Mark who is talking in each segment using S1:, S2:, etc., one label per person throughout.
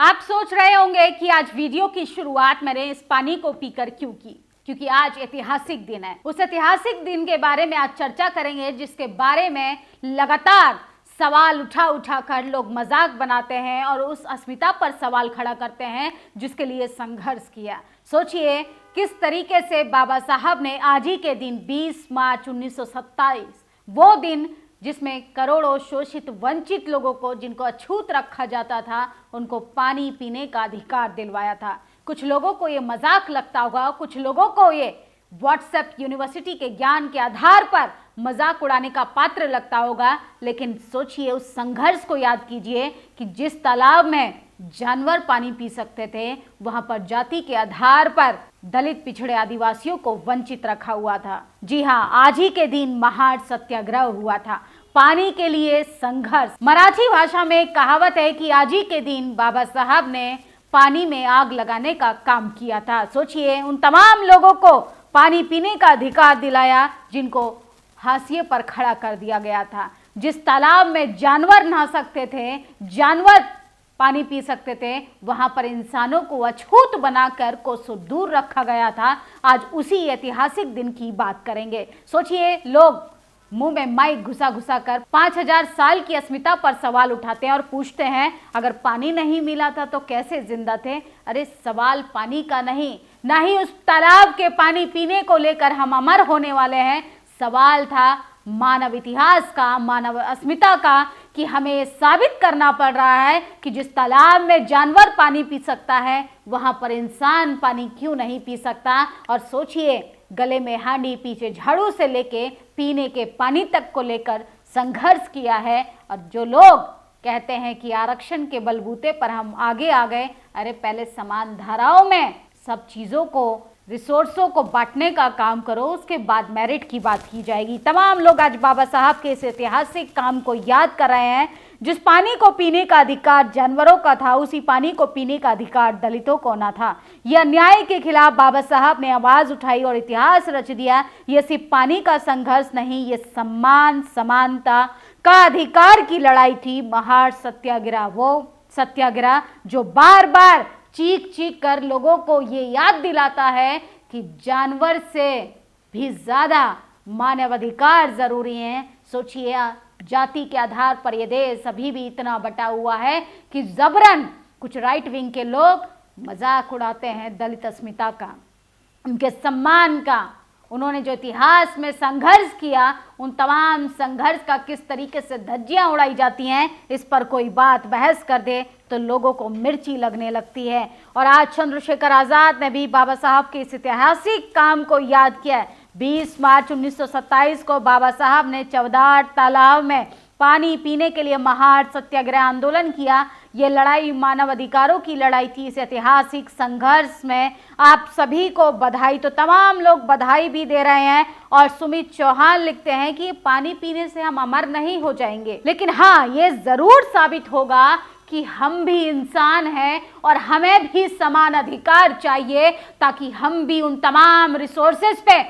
S1: आप सोच रहे होंगे कि आज वीडियो की शुरुआत मैंने इस पानी को पीकर क्यों की, क्योंकि आज ऐतिहासिक दिन है। उस ऐतिहासिक दिन के बारे में आज चर्चा करेंगे जिसके बारे में लगातार सवाल उठा कर लोग मजाक बनाते हैं और उस अस्मिता पर सवाल खड़ा करते हैं जिसके लिए संघर्ष किया। सोचिए किस तरीके से बाबा साहब ने आज ही के दिन 20 मार्च 1927, वो दिन जिसमें करोड़ों शोषित वंचित लोगों को, जिनको अछूत रखा जाता था, उनको पानी पीने का अधिकार दिलवाया था। कुछ लोगों को ये मजाक लगता होगा, कुछ लोगों को ये व्हाट्सएप यूनिवर्सिटी के ज्ञान के आधार पर मजाक उड़ाने का पात्र लगता होगा, लेकिन सोचिए उस संघर्ष को याद कीजिए कि जिस तालाब में जानवर पानी पी सकते थे, वहां पर जाति के आधार पर दलित पिछड़े आदिवासियों को वंचित रखा हुआ था। जी हाँ, आज ही के दिन महान सत्याग्रह हुआ था, पानी के लिए संघर्ष। मराठी भाषा में एक कहावत है कि आज ही के दिन बाबा साहब ने पानी में आग लगाने का काम किया था। सोचिए उन तमाम लोगों को पानी पीने का अधिकार दिलाया जिनको हाशिए पर खड़ा कर दिया गया था। जिस तालाब में जानवर नहा सकते थे, जानवर पानी पी सकते थे, वहां पर इंसानों को अछूत बनाकर कोसों दूर रखा गया था। आज उसी ऐतिहासिक दिन की बात करेंगे। सोचिए लोग मुंह में माइक घुसा कर 5000 साल की अस्मिता पर सवाल उठाते हैं और पूछते हैं अगर पानी नहीं मिला था तो कैसे जिंदा थे। अरे सवाल पानी का नहीं, ना ही उस तालाब के पानी पीने को लेकर हम अमर होने वाले हैं। सवाल था मानव इतिहास का, मानव अस्मिता का, कि हमें ये साबित करना पड़ रहा है कि जिस तालाब में जानवर पानी पी सकता है, वहां पर इंसान पानी क्यों नहीं पी सकता। और सोचिए गले में हांडी, पीछे झाड़ू से लेके पीने के पानी तक को लेकर संघर्ष किया है। और जो लोग कहते हैं कि आरक्षण के बलबूते पर हम आगे आ गए, अरे पहले समान धाराओं में सब चीज़ों को, रिसोर्सों को बांटने का काम करो, उसके बाद मेरिट की बात की जाएगी। तमाम लोग आज बाबा साहब के इस ऐतिहासिक काम को याद कर रहे हैं। जिस पानी को पीने का अधिकार जानवरों का था, उसी पानी को पीने का अधिकार दलितों को ना था। यह अन्याय के खिलाफ बाबा साहब ने आवाज उठाई और इतिहास रच दिया। यह सिर्फ पानी का संघर्ष नहीं, ये सम्मान, समानता का अधिकार की लड़ाई थी। महान सत्याग्रह, वो सत्याग्रह जो बार बार चीख कर लोगों को ये याद दिलाता है कि जानवर से भी ज्यादा मानव अधिकार जरूरी हैं। सोचिए जाति के आधार पर यह देश अभी भी इतना बटा हुआ है कि जबरन कुछ राइट विंग के लोग मजाक उड़ाते हैं दलित अस्मिता का, उनके सम्मान का। उन्होंने जो इतिहास में संघर्ष किया, उन तमाम संघर्ष का किस तरीके से धज्जियां उड़ाई जाती हैं, इस पर कोई बात बहस कर दे तो लोगों को मिर्ची लगने लगती है। और आज चंद्रशेखर आजाद ने भी बाबा साहब के इस ऐतिहासिक काम को याद किया है। 20 मार्च 1927 को बाबा साहब ने चवदार तालाब में पानी पीने के लिए महान सत्याग्रह आंदोलन किया। ये लड़ाई मानव अधिकारों की लड़ाई थी। इस ऐतिहासिक संघर्ष में आप सभी को बधाई। तो तमाम लोग बधाई भी दे रहे हैं। और सुमित चौहान लिखते हैं कि पानी पीने से हम अमर नहीं हो जाएंगे, लेकिन हाँ ये जरूर साबित होगा कि हम भी इंसान हैं और हमें भी समान अधिकार चाहिए, ताकि हम भी उन तमाम रिसोर्सेज पे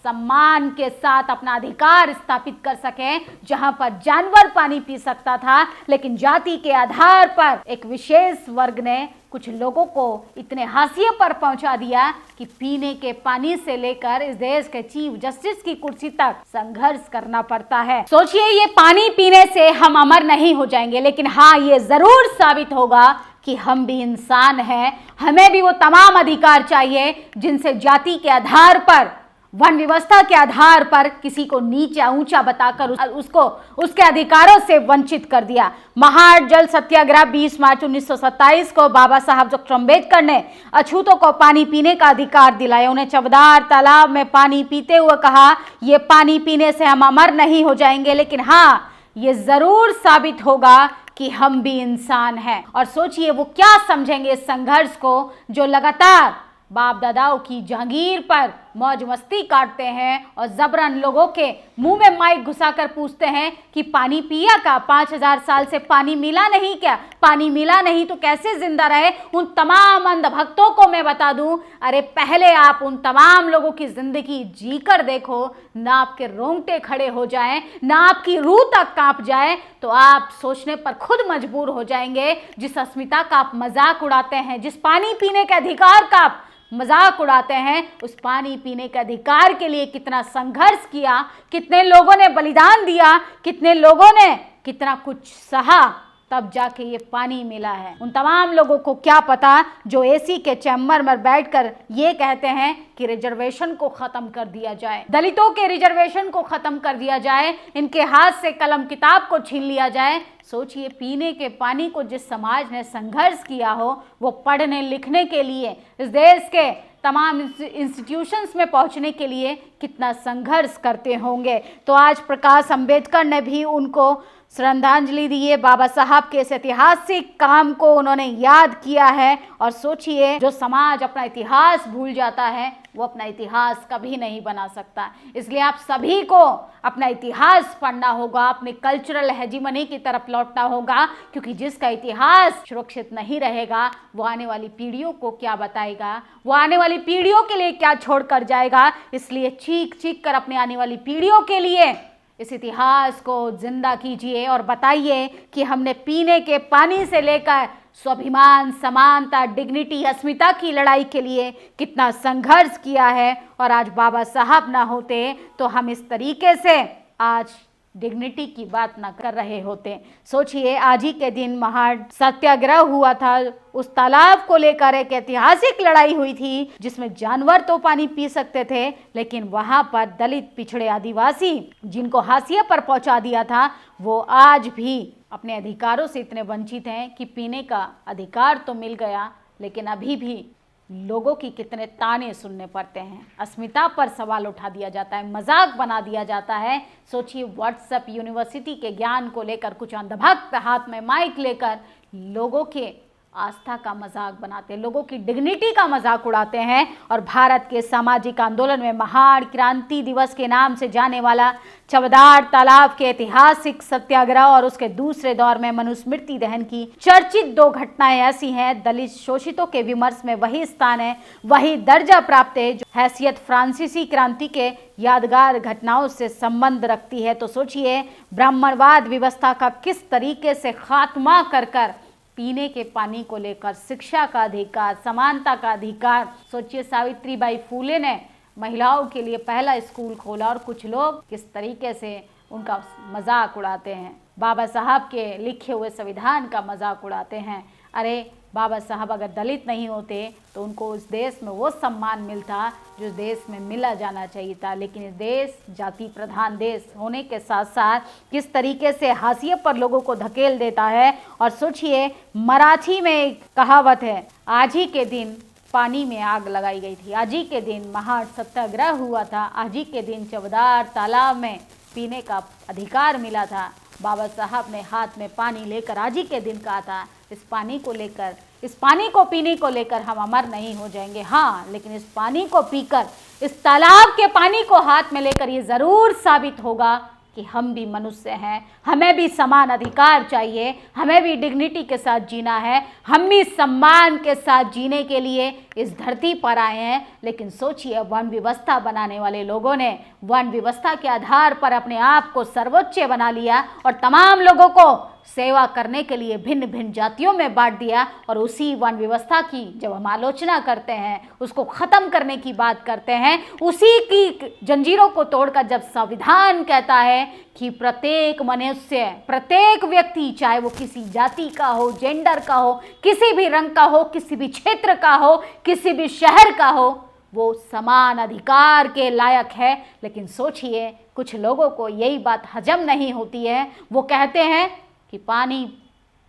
S1: सम्मान के साथ अपना अधिकार स्थापित कर सकें। जहां पर जानवर पानी पी सकता था, लेकिन जाति के आधार पर एक विशेष वर्ग ने कुछ लोगों को इतने हाशिए पर पहुंचा दिया कि पीने के पानी से लेकर इस देश के चीफ जस्टिस की कुर्सी तक संघर्ष करना पड़ता है। सोचिए ये पानी पीने से हम अमर नहीं हो जाएंगे, लेकिन हाँ ये जरूर साबित होगा कि हम भी इंसान हैं। हमें भी वो तमाम अधिकार चाहिए जिनसे जाति के आधार पर, वन व्यवस्था के आधार पर किसी को नीचा ऊंचा बताकर उसको उसके अधिकारों से वंचित कर दिया। महान जल सत्याग्रह 20 मार्च 1927 को बाबा साहब डॉक्टर अम्बेडकर ने अछूतों को पानी पीने का अधिकार दिलाया। उन्हें चवदार तालाब में पानी पीते हुए कहा, ये पानी पीने से हम अमर नहीं हो जाएंगे, लेकिन हाँ ये जरूर साबित होगा कि हम भी इंसान हैं। और सोचिए वो क्या समझेंगे इस संघर्ष को जो लगातार बाप दादाओं की जागीर पर मौज मस्ती काटते हैं और जबरन लोगों के मुंह में माइक घुसाकर पूछते हैं कि पानी पिया का 5000 साल से पानी मिला नहीं क्या, पानी मिला नहीं तो कैसे जिंदा रहे। उन तमाम अंधभक्तों को मैं बता दूं, अरे पहले आप उन तमाम लोगों की जिंदगी जी कर देखो, ना आपके रोंगटे खड़े हो जाएं, ना आपकी रूह तक कांप जाए, तो आप सोचने पर खुद मजबूर हो जाएंगे। जिस अस्मिता का आप मजाक उड़ाते हैं, जिस पानी पीने के अधिकार का आप मजाक उड़ाते हैं, उस पानी पीने के अधिकार के लिए कितना संघर्ष किया, कितने लोगों ने बलिदान दिया, कितने लोगों ने कितना कुछ सहा, तब जाके ये पानी मिला है। उन तमाम लोगों को क्या पता जो एसी के चैम्बर में बैठकर ये कहते हैं कि रिजर्वेशन को खत्म कर दिया जाए, दलितों के रिजर्वेशन को खत्म कर दिया जाए, इनके हाथ से कलम किताब को छीन लिया जाए। सोचिए, पीने के पानी को जिस समाज ने संघर्ष किया हो, वो पढ़ने लिखने के लिए, इस देश के तमाम इंस्टीट्यूशंस में पहुंचने के लिए कितना संघर्ष करते होंगे। तो आज प्रकाश अंबेडकर ने भी उनको श्रद्धांजलि दी है, बाबा साहब के इस ऐतिहासिक काम को उन्होंने याद किया है। और सोचिए, जो समाज अपना इतिहास भूल जाता है वो अपना इतिहास कभी नहीं बना सकता। इसलिए आप सभी को अपना इतिहास पढ़ना होगा, अपने कल्चरल हेजीमनी की तरफ लौटना होगा, क्योंकि जिसका इतिहास सुरक्षित नहीं रहेगा वो आने वाली पीढ़ियों को क्या बताएगा, वो आने वाली पीढ़ियों के लिए क्या छोड़ कर जाएगा। इसलिए चीख चीख कर अपने आने वाली पीढ़ियों के लिए इस इतिहास को जिंदा कीजिए और बताइए कि हमने पीने के पानी से लेकर स्वाभिमान, समानता, डिग्निटी, अस्मिता की लड़ाई के लिए कितना संघर्ष किया है। और आज बाबा साहब ना होते तो हम इस तरीके से आज डिग्निटी की बात ना कर रहे होते। सोचिए, आज ही के दिन महान सत्याग्रह हुआ था, उस तालाब को लेकर एक ऐतिहासिक लड़ाई हुई थी जिसमें जानवर तो पानी पी सकते थे, लेकिन वहां पर दलित, पिछड़े, आदिवासी जिनको हाशिए पर पहुंचा दिया था, वो आज भी अपने अधिकारों से इतने वंचित हैं कि पीने का अधिकार तो मिल गया, लेकिन अभी भी लोगों की कितने ताने सुनने पड़ते हैं, अस्मिता पर सवाल उठा दिया जाता है, मजाक बना दिया जाता है। सोचिए, व्हाट्सएप यूनिवर्सिटी के ज्ञान को लेकर कुछ अंधभक्त हाथ में माइक लेकर लोगों के आस्था का मजाक बनाते हैं, लोगों की डिग्निटी का मजाक उड़ाते हैं। और भारत के सामाजिक आंदोलन में महान क्रांति दिवस के नाम से जाने वाला चवदार तालाब के ऐतिहासिक सत्याग्रह और उसके दूसरे दौर में मनुस्मृति दहन की चर्चित 2 घटनाएं ऐसी हैं, दलित शोषितों के विमर्श में वही स्थान है, वही दर्जा प्राप्त है जो हैसियत फ्रांसीसी क्रांति के यादगार घटनाओं से संबंध रखती है। तो सोचिए, ब्राह्मणवाद व्यवस्था का किस तरीके से खात्मा कर कर पीने के पानी को लेकर शिक्षा का अधिकार, समानता का अधिकार। सोचिए, सावित्रीबाई फूले ने महिलाओं के लिए पहला स्कूल खोला और कुछ लोग किस तरीके से उनका मजाक उड़ाते हैं, बाबा साहब के लिखे हुए संविधान का मजाक उड़ाते हैं। अरे बाबा साहब अगर दलित नहीं होते तो उनको इस देश में वो सम्मान मिलता जो देश में मिला जाना चाहिए था। लेकिन इस देश जाति प्रधान देश होने के साथ साथ किस तरीके से हाशिए पर लोगों को धकेल देता है। और सोचिए, मराठी में एक कहावत है, आज ही के दिन पानी में आग लगाई गई थी, आज ही के दिन महान सत्याग्रह हुआ था, आज ही के दिन चवदार तालाब में पीने का अधिकार मिला था। बाबा साहब ने हाथ में पानी लेकर आज ही के दिन कहा था, इस पानी को लेकर, इस पानी को पीने को लेकर हम अमर नहीं हो जाएंगे, हाँ, लेकिन इस पानी को पीकर, इस तालाब के पानी को हाथ में लेकर ये जरूर साबित होगा कि हम भी मनुष्य हैं, हमें भी समान अधिकार चाहिए, हमें भी डिग्निटी के साथ जीना है, हम भी सम्मान के साथ जीने के लिए इस धरती पर आए हैं। लेकिन सोचिए, वन व्यवस्था बनाने वाले लोगों ने वन व्यवस्था के आधार पर अपने आप को सर्वोच्च बना लिया और तमाम लोगों को सेवा करने के लिए भिन्न भिन्न जातियों में बांट दिया। और उसी वन व्यवस्था की जब हम आलोचना करते हैं, उसको खत्म करने की बात करते हैं, उसी की जंजीरों को तोड़कर जब संविधान कहता है कि प्रत्येक मनुष्य, प्रत्येक व्यक्ति, चाहे वो किसी जाति का हो, जेंडर का हो, किसी भी रंग का हो, किसी भी क्षेत्र का हो, किसी भी शहर का हो, वो समान अधिकार के लायक है। लेकिन सोचिए, कुछ लोगों को यही बात हजम नहीं होती है। वो कहते हैं कि पानी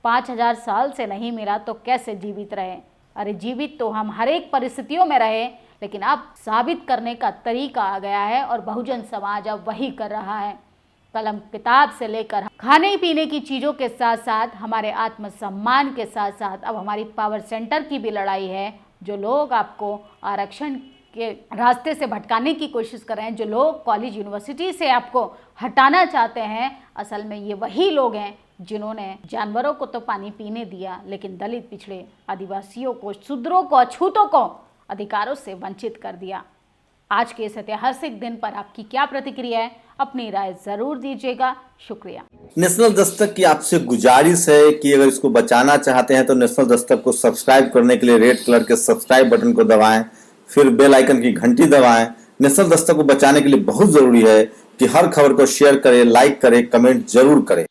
S1: 5000 साल से नहीं मिला तो कैसे जीवित रहे। अरे जीवित तो हम हर एक परिस्थितियों में रहे, लेकिन अब साबित करने का तरीका आ गया है और बहुजन समाज अब वही कर रहा है। कलम किताब से लेकर खाने पीने की चीज़ों के साथ साथ हमारे आत्मसम्मान के साथ साथ अब हमारी पावर सेंटर की भी लड़ाई है। जो लोग आपको आरक्षण के रास्ते से भटकाने की कोशिश कर रहे हैं, जो लोग कॉलेज यूनिवर्सिटी से आपको हटाना चाहते हैं, असल में ये वही लोग हैं जिन्होंने जानवरों को तो पानी पीने दिया, लेकिन दलित, पिछड़े, आदिवासियों को, शूद्रों को, अछूतों को अधिकारों से वंचित कर दिया। आज के इस ऐतिहासिक दिन पर आपकी क्या प्रतिक्रिया है? अपनी राय जरूर दीजिएगा। शुक्रिया।
S2: नेशनल दस्तक की आपसे गुजारिश है कि अगर इसको बचाना चाहते हैं तो नेशनल दस्तक को सब्सक्राइब करने के लिए रेड कलर के सब्सक्राइब बटन को दबाएं, फिर बेल आइकन की घंटी दबाएं। नेशनल दस्तक को बचाने के लिए बहुत जरूरी है कि हर खबर को शेयर करें, लाइक करें, कमेंट जरूर करें।